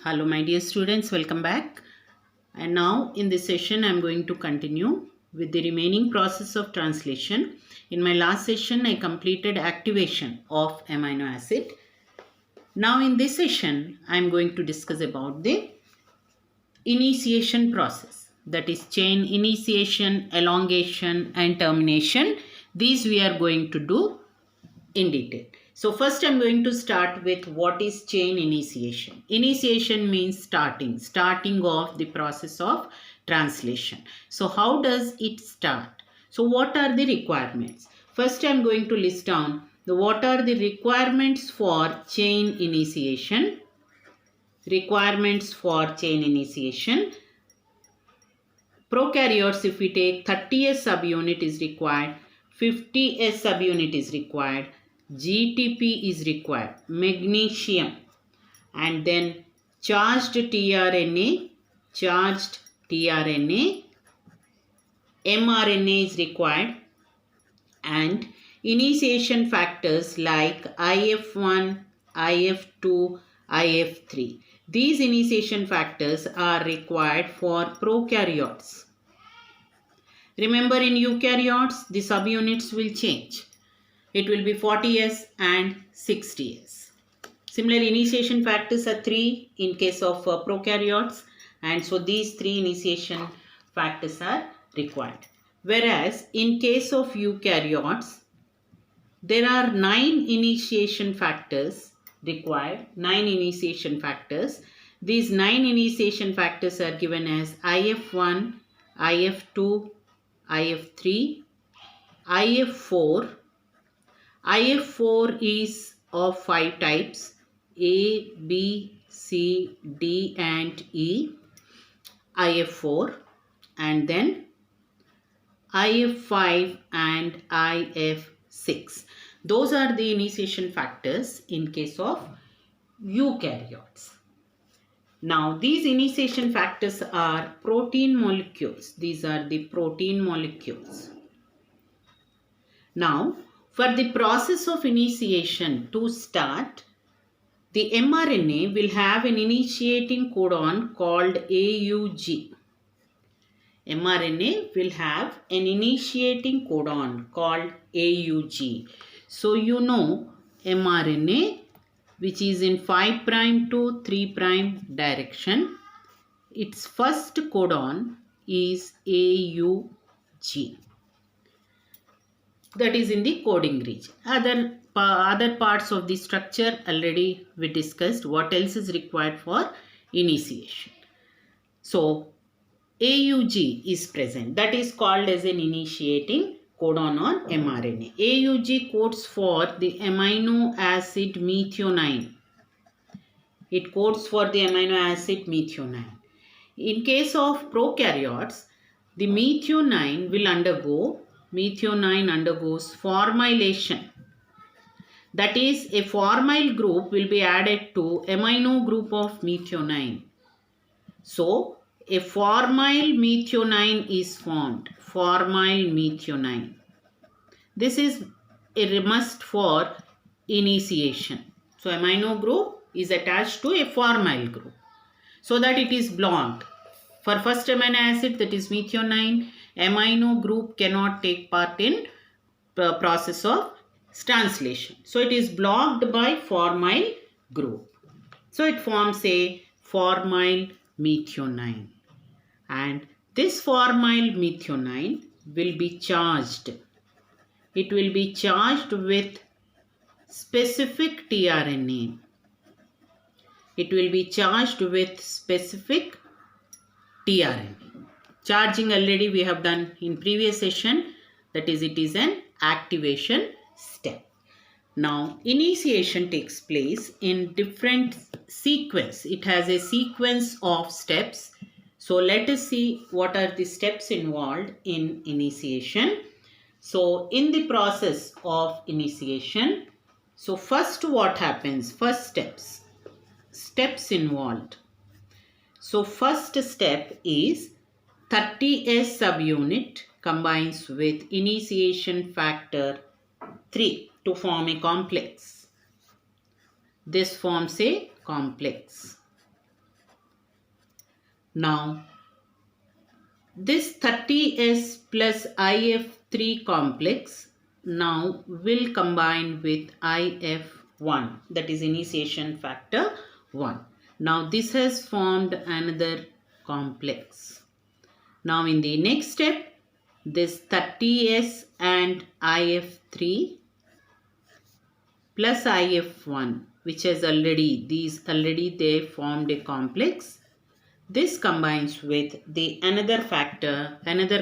Hello my dear students, welcome back. And now in this session I am going to continue with the remaining process of translation. In my last session I completed activation of amino acid. Now in this session I am going to discuss about the initiation process, that is chain initiation, elongation and termination. These we are going to do in detail. So first I'm going to start with what is chain initiation. Initiation means starting of the process of translation. So how does it start? So what are the requirements? First I'm going to list down what are the requirements for chain initiation. Requirements for chain initiation. Prokaryotes, if we take 30S subunit is required, 50S subunit is required, GTP is required, magnesium, and then charged tRNA, mRNA is required, and initiation factors like IF1, IF2, IF3. These initiation factors are required for prokaryotes. Remember, in eukaryotes, the subunits will change. It will be 40S and 60S. Similar initiation factors are 3 in case of prokaryotes, and so these 3 initiation factors are required. Whereas in case of eukaryotes, there are 9 initiation factors required, 9 initiation factors. These 9 initiation factors are given as IF1, IF2, IF3, IF4. IF4 is of 5 types: A, B, C, D and E. IF4, and then IF5 and IF6. Those are the initiation factors in case of eukaryotes. Now these initiation factors are protein molecules. These are the protein molecules. Now for the process of initiation to start, the mRNA will have an initiating codon called AUG. mRNA will have an initiating codon called AUG. So you know mRNA, which is in 5' to 3' direction, its first codon is AUG. That is in the coding region. Other parts of the structure already we discussed. What else is required for initiation? So AUG is present. That is called as an initiating codon on mRNA. AUG codes for the amino acid methionine. It codes for the amino acid methionine. In case of prokaryotes, the methionine undergoes formylation. That is, a formyl group will be added to amino group of methionine. So a formyl methionine is formed. Formyl methionine. This is a must for initiation. So amino group is attached to a formyl group so that it is blocked. For first amino acid, that is methionine, amino group cannot take part in the process of translation. So it is blocked by formyl group. So it forms a formyl methionine. And this formyl methionine will be charged. It will be charged with specific tRNA. It will be charged with specific tRNA. Charging already we have done in previous session. That is, it is an activation step. Now initiation takes place in different sequence. It has a sequence of steps. So let us see what are the steps involved in initiation. So in the process of initiation, so first what happens? First steps involved. So first step is 30S subunit combines with initiation factor 3 to form a complex. This forms a complex. Now, this 30S plus IF3 complex now will combine with IF1, that is initiation factor 1. Now, this has formed another complex. Now, in the next step, this 30S and IF3 plus IF1, which has already they formed a complex. This combines with the another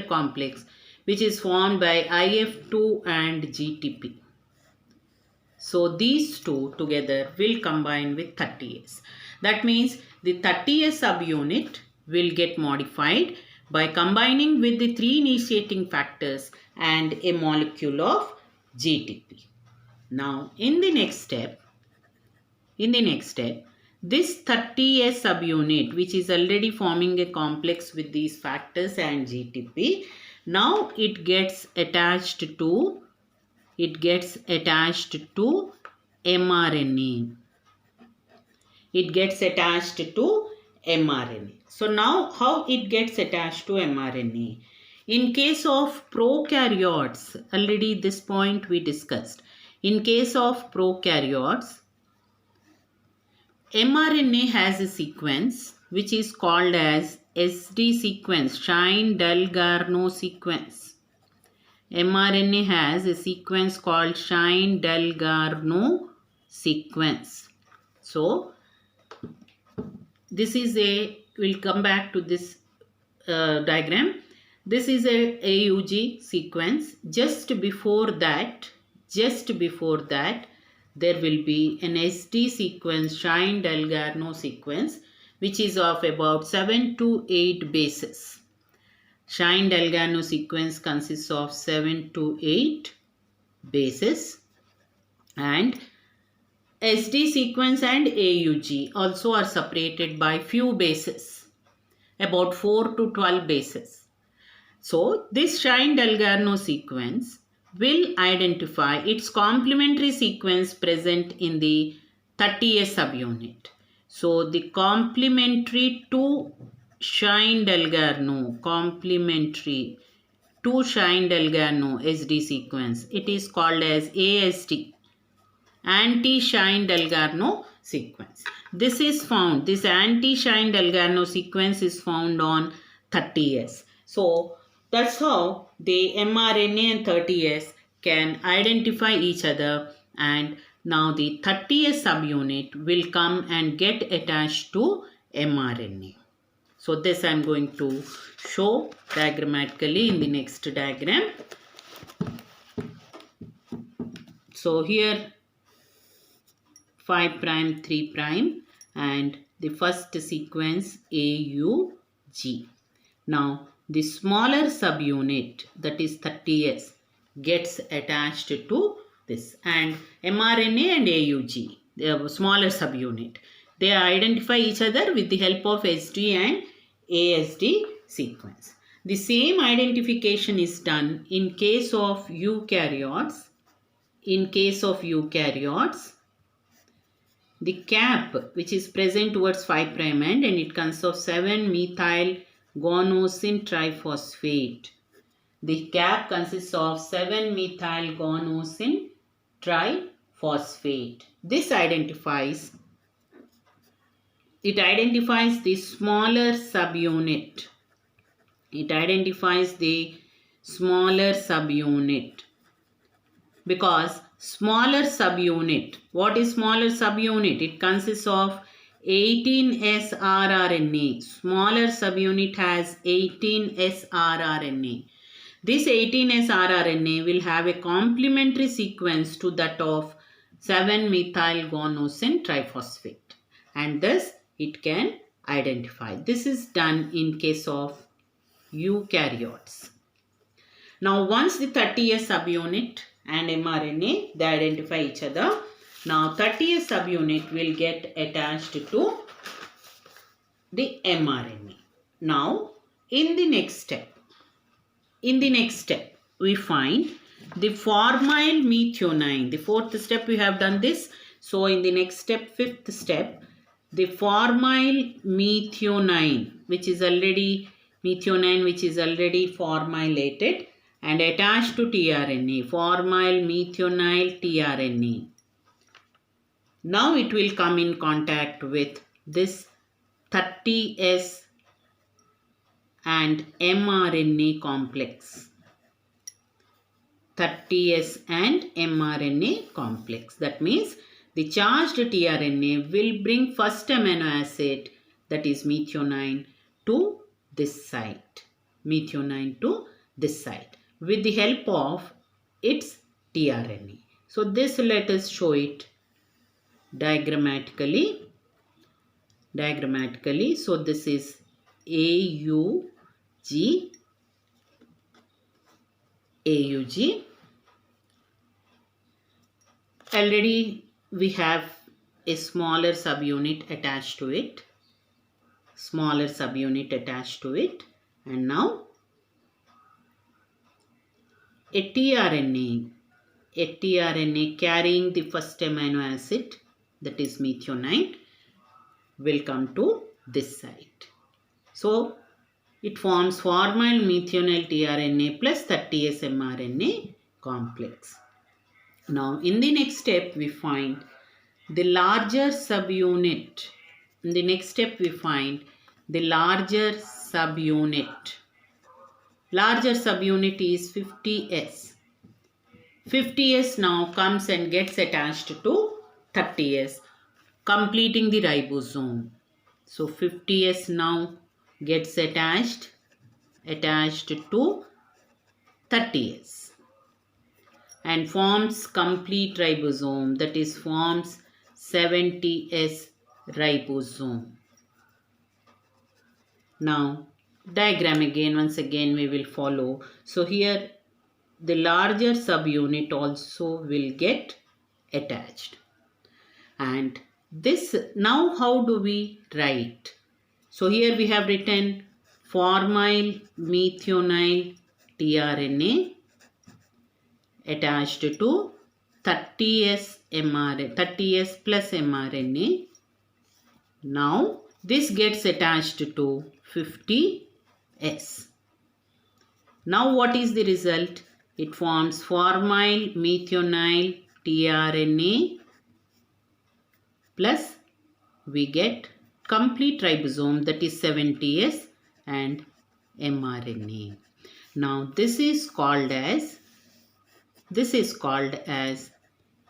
complex, which is formed by IF2 and GTP. So these two together will combine with 30S. That means the 30S subunit will get modified by combining with the 3 initiating factors and a molecule of GTP. Now, in the next step, this 30S subunit, which is already forming a complex with these factors and GTP, now it gets attached to mRNA. It gets attached to mRNA. So now how it gets attached to mRNA? In case of prokaryotes, already this point we discussed. In case of prokaryotes, mRNA has a sequence which is called as SD sequence, Shine-Dalgarno sequence. mRNA has a sequence called Shine-Dalgarno sequence. So, this is we'll come back to this diagram. This is a AUG sequence. Just before that, there will be an SD sequence, Shine-Dalgarno sequence, which is of about 7 to 8 bases. Shine-Dalgarno sequence consists of 7 to 8 bases, and SD sequence and AUG also are separated by few bases, about 4 to 12 bases. So, this Shine-Dalgarno sequence will identify its complementary sequence present in the 30S subunit. So, the complementary to Shine-Dalgarno SD sequence, it is called as ASD, anti-Shine-Dalgarno sequence. This anti-Shine-Dalgarno sequence is found on 30S. So, that's how the mRNA and 30S can identify each other, and now the 30S subunit will come and get attached to mRNA. So this I am going to show diagrammatically in the next diagram. So here 5 prime 3 prime and the first sequence AUG. Now the smaller subunit, that is 30S, gets attached to this, and mRNA and AUG, the smaller subunit, they identify each other with the help of SD and ASD sequence. The same identification is done in case of eukaryotes. The cap, which is present towards 5 prime end, and it consists of 7-methyl-guanosine triphosphate. The cap consists of 7-methyl-guanosine triphosphate. This identifies the smaller subunit. Because smaller subunit, what is smaller subunit? It consists of 18S rRNA. Smaller subunit has 18S rRNA. This 18S rRNA will have a complementary sequence to that of 7-methyl-guanosine triphosphate, and thus it can identify. This is done in case of eukaryotes. Now once the 30S subunit and mRNA, they identify each other, now 30S subunit will get attached to the mRNA. Now in the next step, we find the formyl methionine. The fourth step we have done this. So in the next step, fifth step, the formyl methionine which is already formylated and attached to tRNA, formyl methionine tRNA. Now it will come in contact with this 30S and mRNA complex. 30S and mRNA complex. That means the charged tRNA will bring first amino acid, that is methionine, to this site. Methionine to this site with the help of its tRNA. So this, let us show it diagrammatically. So this is AUG. Already we have a smaller subunit attached to it. And now a tRNA carrying the first amino acid, that is methionine, will come to this site. So it forms formyl methionine tRNA plus 30S mRNA complex. Now in the next step we find the larger subunit. Larger subunit is 50S. 50S now comes and gets attached to 30S, completing the ribosome. So 50S now gets attached to 30S and forms complete ribosome, that is forms 70S ribosome. Now diagram once again we will follow. So here the larger subunit also will get attached. And this, now how do we write? So here we have written formyl methionine tRNA attached to 30S plus mRNA. Now this gets attached to 50S. Now what is the result? It forms formyl methionine tRNA plus we get complete ribosome, that is 70S and mRNA. Now this is called as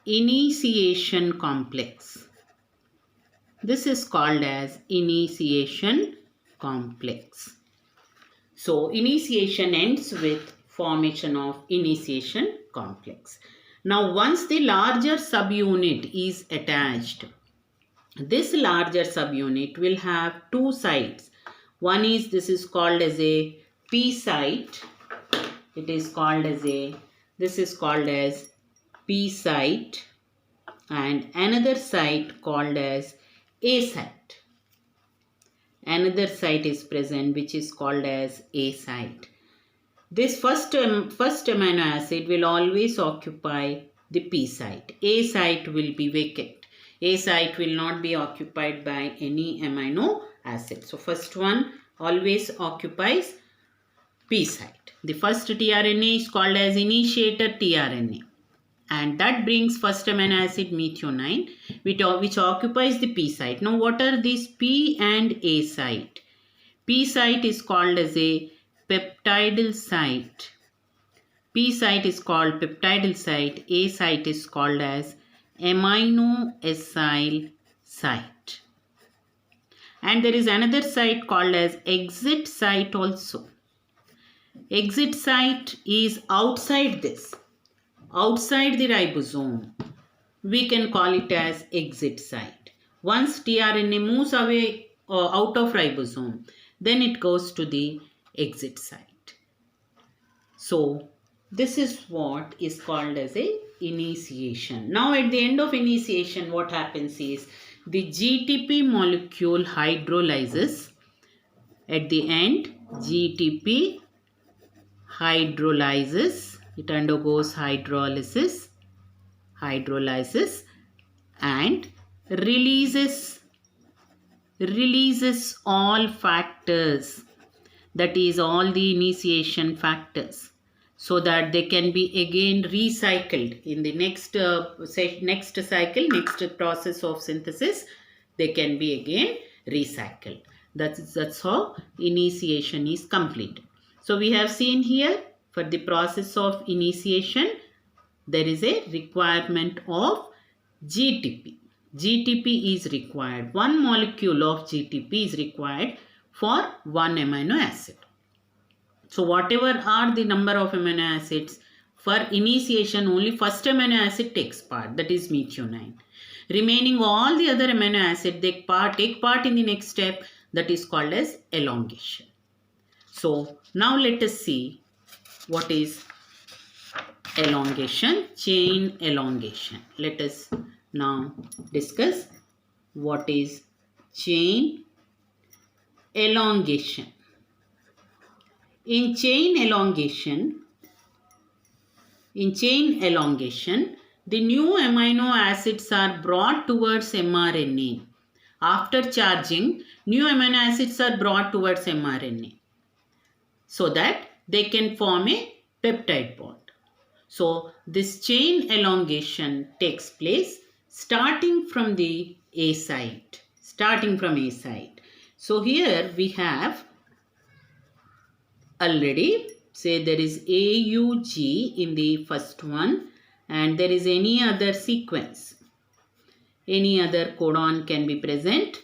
initiation complex. So initiation ends with formation of initiation complex. Now once the larger subunit is attached, this larger subunit will have two sites. One is, this is called as a P site. This is called as P site, and another site called as A site. Another site is present which is called as A site. This first amino acid will always occupy the P site. A site will be vacant. A site will not be occupied by any amino acid. So first one always occupies P site. The first tRNA is called as initiator tRNA, and that brings first amino acid methionine which occupies the P site. Now what are these P and A site? P site is called as a peptidyl site. P site is called peptidyl site. A site is called as amino-acyl site. And there is another site called as exit site also. Exit site is outside this, outside the ribosome. We can call it as exit site. Once tRNA moves away out of ribosome, then it goes to the exit site. So this is what is called as a initiation. Now at the end of initiation, what happens is the GTP molecule hydrolyzes. At the end, GTP hydrolyzes. It undergoes hydrolysis and releases releases all factors, that is all the initiation factors, so that they can be again recycled in the next next process of synthesis. They can be again recycled. That's how initiation is complete. So we have seen here, for the process of initiation there is a requirement of GTP. GTP is required. One molecule of GTP is required for one amino acid. So whatever are the number of amino acids, for initiation only first amino acid takes part, that is methionine. Remaining all the other amino acid take part in the next step, that is called as elongation. So now let us see what is elongation, chain elongation. Let us now discuss what is chain elongation. In chain elongation, the new amino acids are brought towards mRNA. After charging, new amino acids are brought towards mRNA so that they can form a peptide bond. So this chain elongation takes place starting from the A site. So here we have already, say there is AUG in the first one, and there is any other sequence. Any other codon can be present,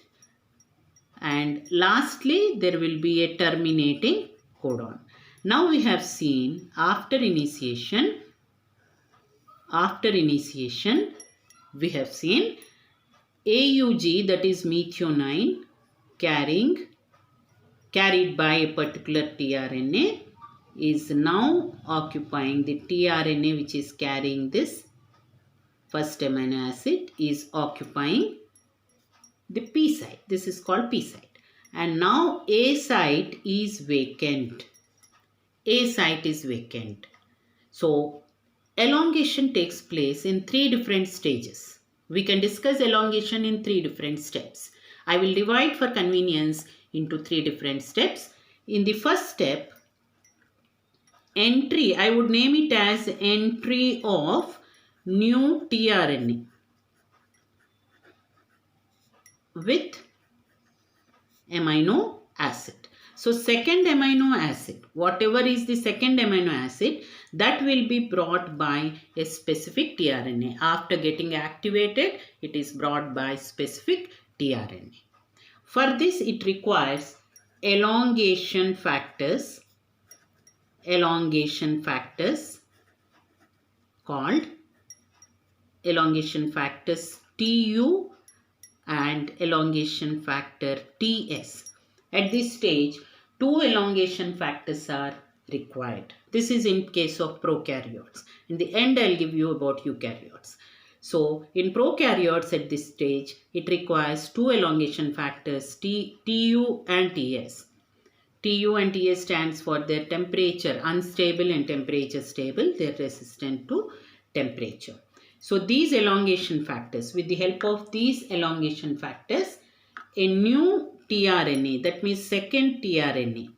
and lastly there will be a terminating codon. Now we have seen after initiation we have seen AUG, that is methionine, carried by a particular tRNA, is now occupying the tRNA which is carrying this first amino acid, is occupying the P site. This is called P site. And now A site is vacant. So elongation takes place in 3 different stages. We can discuss elongation in 3 different steps. I will divide for convenience into 3 different steps. In the first step, entry, I would name it as entry of new tRNA with amino acid. So second amino acid, whatever is the second amino acid, that will be brought by a specific tRNA. After getting activated, it is brought by specific tRNA. For this, it requires elongation factors called elongation factors TU and elongation factor TS. At this stage, 2 elongation factors are required. This is in case of prokaryotes. In the end, I'll give you about eukaryotes. So, in prokaryotes at this stage, it requires 2 elongation factors TU and TS. TU and TS stands for their temperature unstable and temperature stable. They are resistant to temperature. So, these elongation factors, with the help of these elongation factors, a new tRNA, that means second tRNA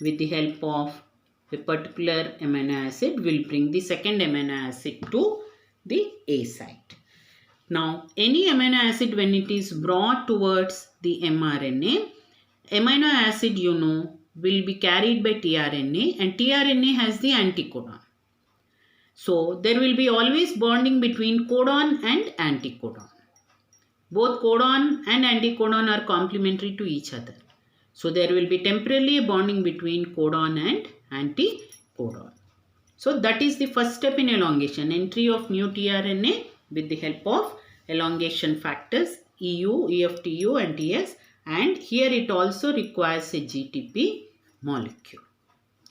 with the help of a particular amino acid will bring the second amino acid to the A site. Now, any amino acid, when it is brought towards the mRNA, amino acid will be carried by tRNA, and tRNA has the anticodon. So, there will be always bonding between codon and anticodon. Both codon and anticodon are complementary to each other. So, there will be temporarily a bonding between codon and anticodon. So, that is the first step in elongation, entry of new tRNA with the help of elongation factors EU, EFTU and TS, and here it also requires a GTP molecule.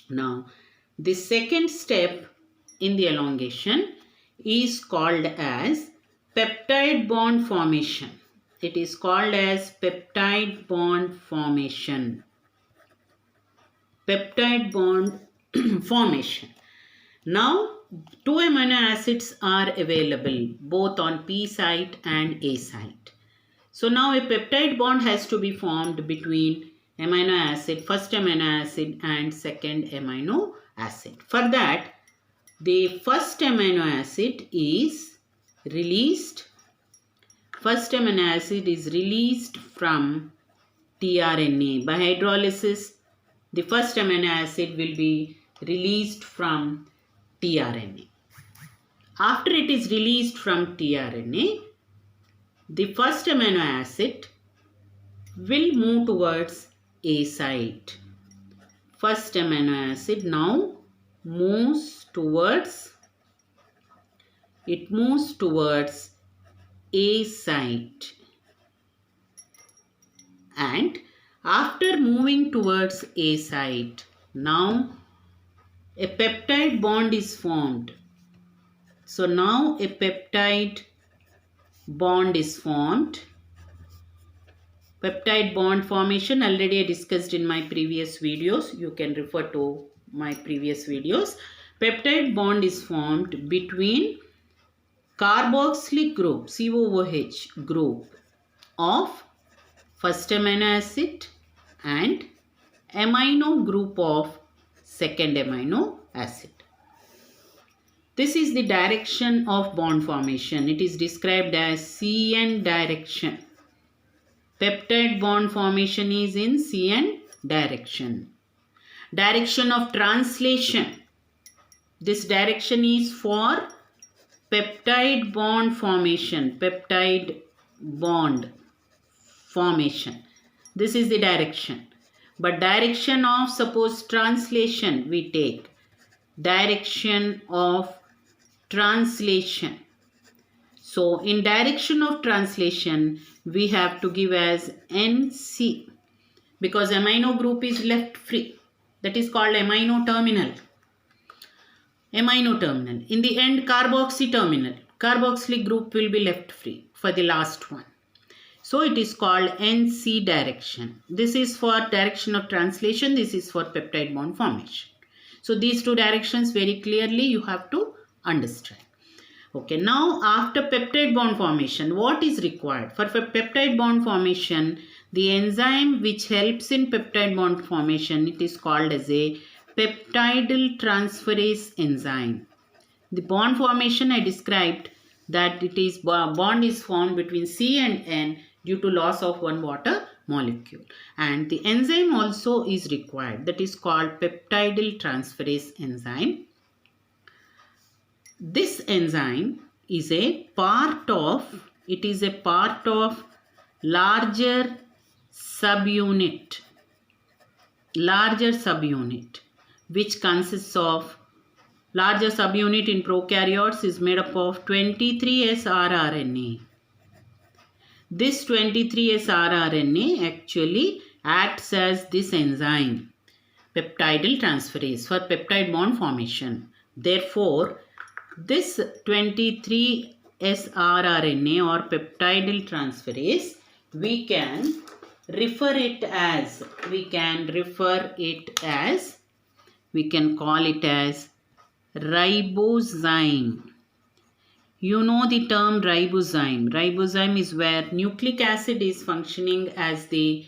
Now, the second step in the elongation is called as peptide bond formation. It is called as peptide bond formation. Peptide bond formation. Now, 2 amino acids are available both on P site and A site. So now a peptide bond has to be formed between amino acid, first amino acid and second amino acid. For that, the first amino acid is released. First amino acid is released from tRNA. By hydrolysis, the first amino acid will be released from tRNA. After it is released from tRNA, the first amino acid will move towards A site. First amino acid now moves towards A site, and after moving towards A site, now a peptide bond is formed. So now a peptide bond is formed. Peptide bond formation already I discussed in my previous videos. You can refer to my previous videos. Peptide bond is formed between carboxylic group, COOH group of first amino acid and amino group of second amino acid. This is the direction of bond formation. It is described as CN direction. Peptide bond formation is in CN direction. Direction of translation. This direction is for peptide bond formation. Peptide bond formation. This is the direction. But direction of, suppose, translation we take. Direction of translation. So in direction of translation, we have to give as NC, because amino group is left free. That is called amino terminal. Amino terminal. In the end, carboxy terminal. Carboxylic group will be left free for the last one. So it is called NC direction. This is for direction of translation. This is for peptide bond formation. So these two directions very clearly you have to understand. Okay, now after peptide bond formation, what is required? For peptide bond formation, the enzyme which helps in peptide bond formation, it is called as a peptidyl transferase enzyme. The bond formation I described that it is bond is formed between C and N due to loss of one water molecule. And the enzyme also is required, that is called peptidyl transferase enzyme. This enzyme is a part of larger subunit which consists of, larger subunit in prokaryotes is made up of 23S rRNA. This 23S rRNA actually acts as this enzyme, peptidyl transferase, for peptide bond formation. Therefore, this 23S rRNA or peptidyl transferase, we can refer it as, we can call it as ribozyme. You know the term ribozyme. Ribozyme is where nucleic acid is functioning as the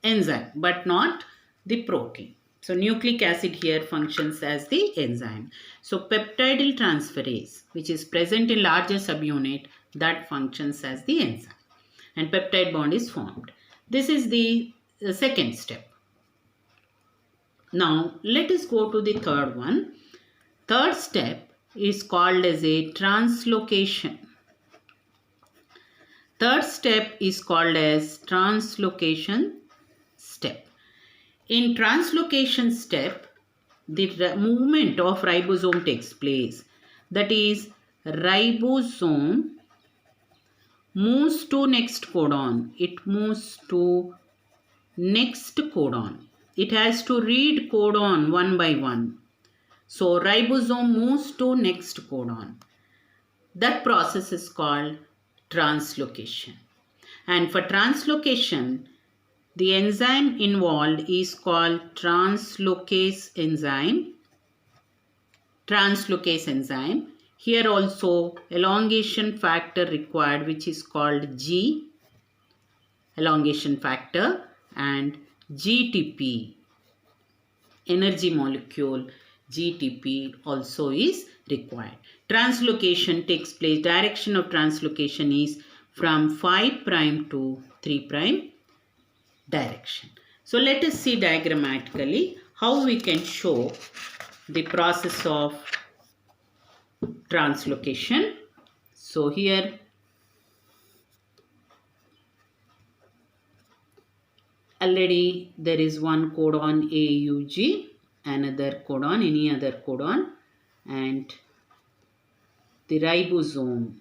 enzyme, but not the protein. So nucleic acid here functions as the enzyme. So peptidyl transferase, which is present in larger subunit, that functions as the enzyme. And peptide bond is formed. This is the second step. Now let us go to the third one. Third step is called as a translocation. Third step is called as translocation step. In translocation step, the movement of ribosome takes place. That is, ribosome moves to next codon. It moves to next codon. It has to read codon one by one. So ribosome moves to next codon. That process is called translocation. And for translocation, the enzyme involved is called translocase enzyme. Translocase enzyme. Here also elongation factor required, which is called G, elongation factor, and GTP, energy molecule GTP also is required. Translocation takes place, direction of translocation is from 5' to 3' direction. So let us see diagrammatically how we can show the process of translocation. So here already there is one codon AUG, another codon, any other codon, and the ribosome.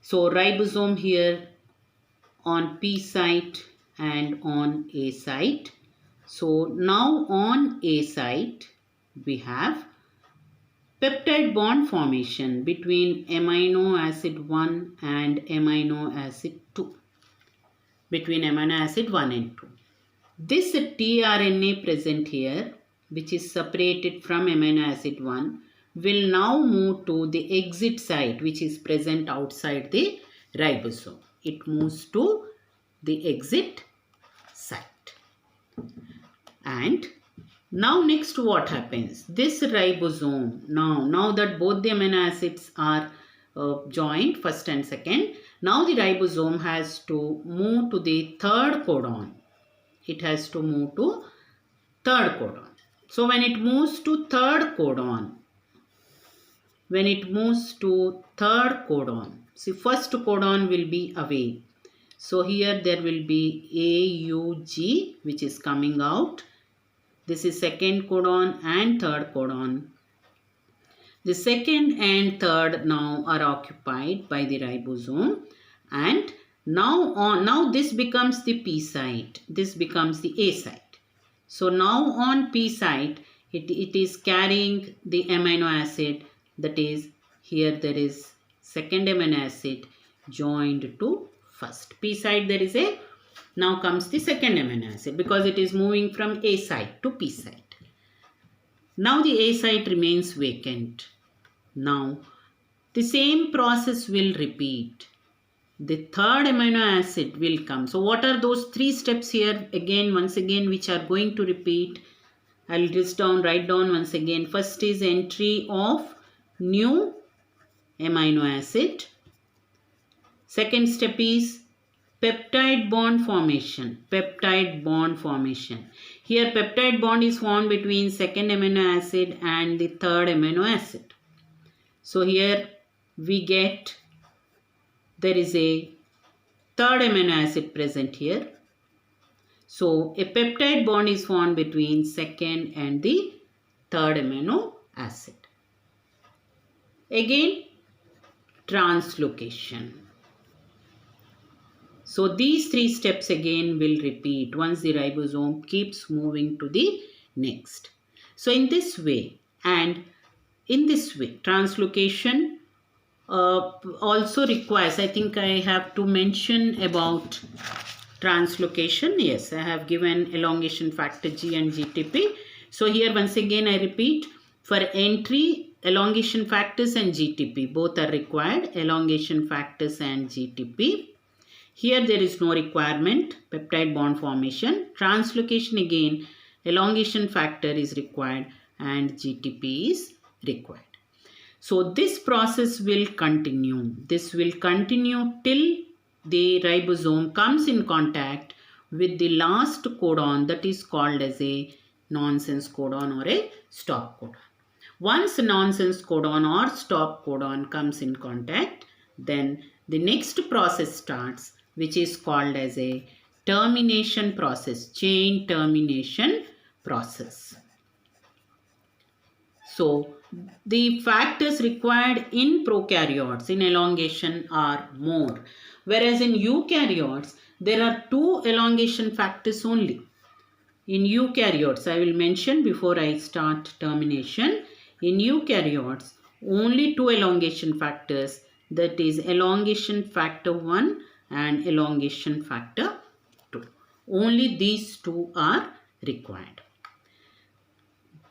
So ribosome here on P site and on A site. So now on A site we have peptide bond formation between amino acid 1 and amino acid 2. Between amino acid 1 and 2. This tRNA present here, which is separated from amino acid 1, will now move to the exit site, which is present outside the ribosome. It moves to the exit site. And now next what happens? This ribosome, now that both the amino acids are joined, first and second, now the ribosome has to move to the third codon. It has to move to third codon. So when it moves to third codon, see, first codon will be away. So here there will be AUG, which is coming out. This is second codon and third codon. The second and third now are occupied by the ribosome, and now this becomes the P site. This becomes the A site. So now on P site, it is carrying the amino acid, that is here there is second amino acid joined to first. P site there is a, now comes the second amino acid because it is moving from A site to P site. Now the A site remains vacant. Now the same process will repeat. The third amino acid will come. So what are those three steps here once again which are going to repeat? I'll write down once again. First is entry of new amino acid. Second step is peptide bond formation. Peptide bond formation. Here peptide bond is formed between second amino acid and the third amino acid. So here we get, there is a third amino acid present here. So a peptide bond is formed between second and the third amino acid. Again, translocation. So these three steps again will repeat once the ribosome keeps moving to the next. So in this way, translocation also requires, I think I have to mention about translocation. Yes, I have given elongation factor G and GTP. So here once again I repeat, for entry, elongation factors and GTP both are required, elongation factors and GTP. Here there is no requirement, peptide bond formation. Translocation again, elongation factor is required and GTP is required. So this process will continue. This will continue till the ribosome comes in contact with the last codon, that is called as a nonsense codon or a stop codon. Once nonsense codon or stop codon comes in contact, then the next process starts, which is called as a termination process, chain termination process. So the factors required in prokaryotes in elongation are more, whereas in eukaryotes there are 2 elongation factors only. In eukaryotes, I will mention before I start termination, in eukaryotes only 2 elongation factors, that is elongation factor 1 and elongation factor 2. Only these 2 are required.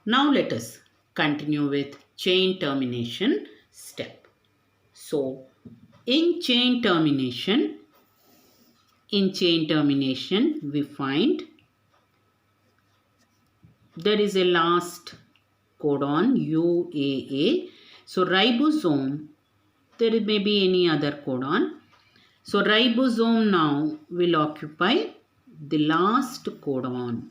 Now let us continue with chain termination. step. So in chain termination, we find there is a last codon UAA. So ribosome, there may be any other codon. So ribosome now will occupy the last codon.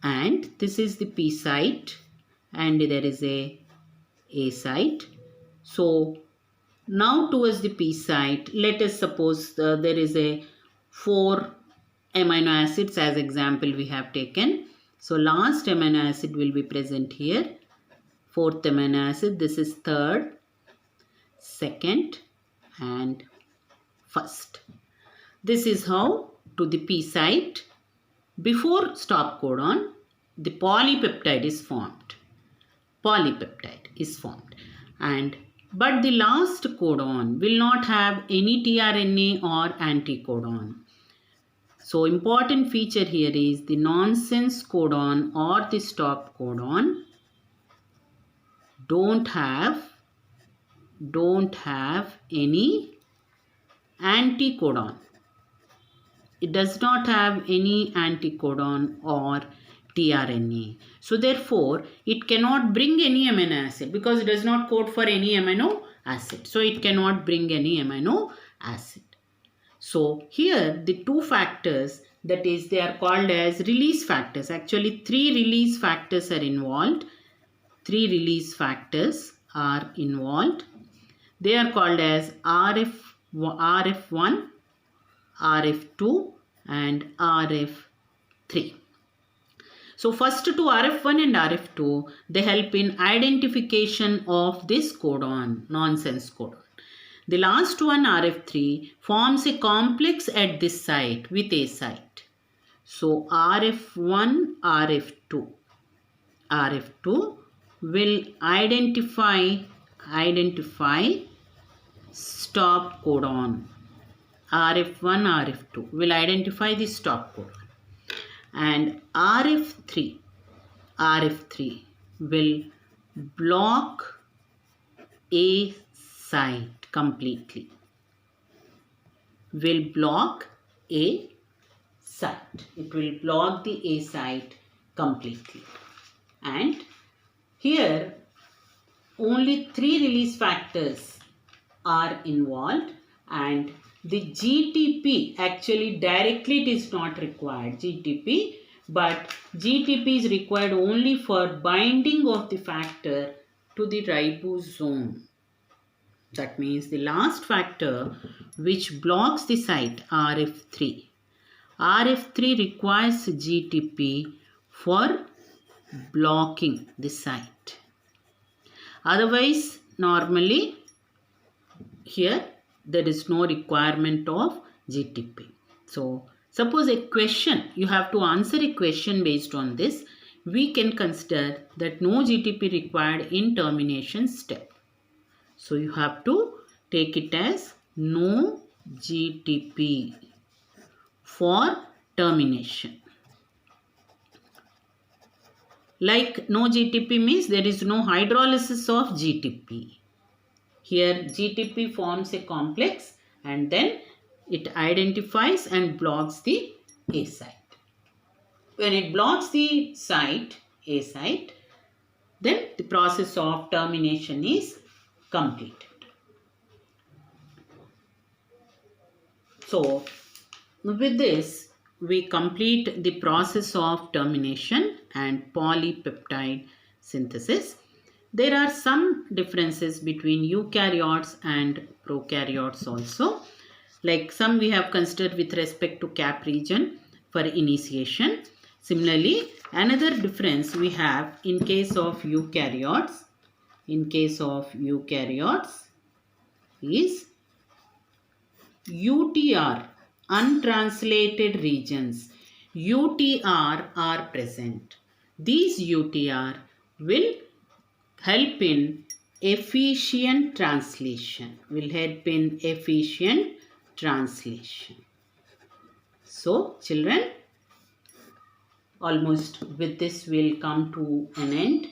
And this is the P site and there is a site. So now towards the P site, let us suppose there is a 4 amino acids as example we have taken. So last amino acid will be present here. 4th amino acid, this is 3rd, 2nd and 1st. This is how to the P site. Before stop codon, the polypeptide is formed. But the last codon will not have any tRNA or anticodon. So important feature here is the nonsense codon or the stop codon don't have any anticodon. It does not have any anticodon or tRNA. So therefore, it cannot bring any amino acid because it does not code for any amino acid. So it cannot bring any amino acid. So here the two factors, that is, they are called as release factors. Actually 3 release factors are involved. 3 release factors are involved. They are called as RF1, RF2 and RF3. So first two, RF1 and RF2, they help in identification of this codon, nonsense codon. The last one, RF3, forms a complex at this site with a site. So RF1, RF2 will identify stop codon. RF1, RF2 will identify the stop codon. And RF3 will block a site completely. It will block the A site completely. And here only 3 release factors are involved, and the GTP, actually directly it is not required, GTP, but GTP is required only for binding of the factor to the ribosome. That means the last factor which blocks the site, RF3. RF3 requires GTP for blocking the site. Otherwise, normally here there is no requirement of GTP. So suppose a question, you have to answer a question based on this. We can consider that no GTP required in termination step. So you have to take it as no GTP for termination. Like no GTP means there is no hydrolysis of GTP. Here GTP forms a complex and then it identifies and blocks the A site. When it blocks the site, A site, then the process of termination is completed. So with this, we complete the process of termination and polypeptide synthesis. There are some differences between eukaryotes and prokaryotes also. Like some we have considered with respect to cap region for initiation. Similarly, another difference we have in case of eukaryotes. Is UTR, untranslated regions. UTR are present. These UTR will help in efficient translation. So children, almost with this we'll come to an end.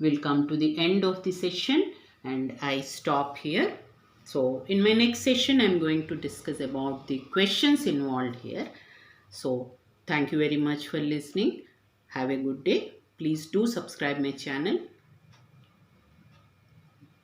we'll come to the end of the session and I stop here. So in my next session, I'm going to discuss about the questions involved here. So thank you very much for listening. Have a good day. Please do subscribe my channel.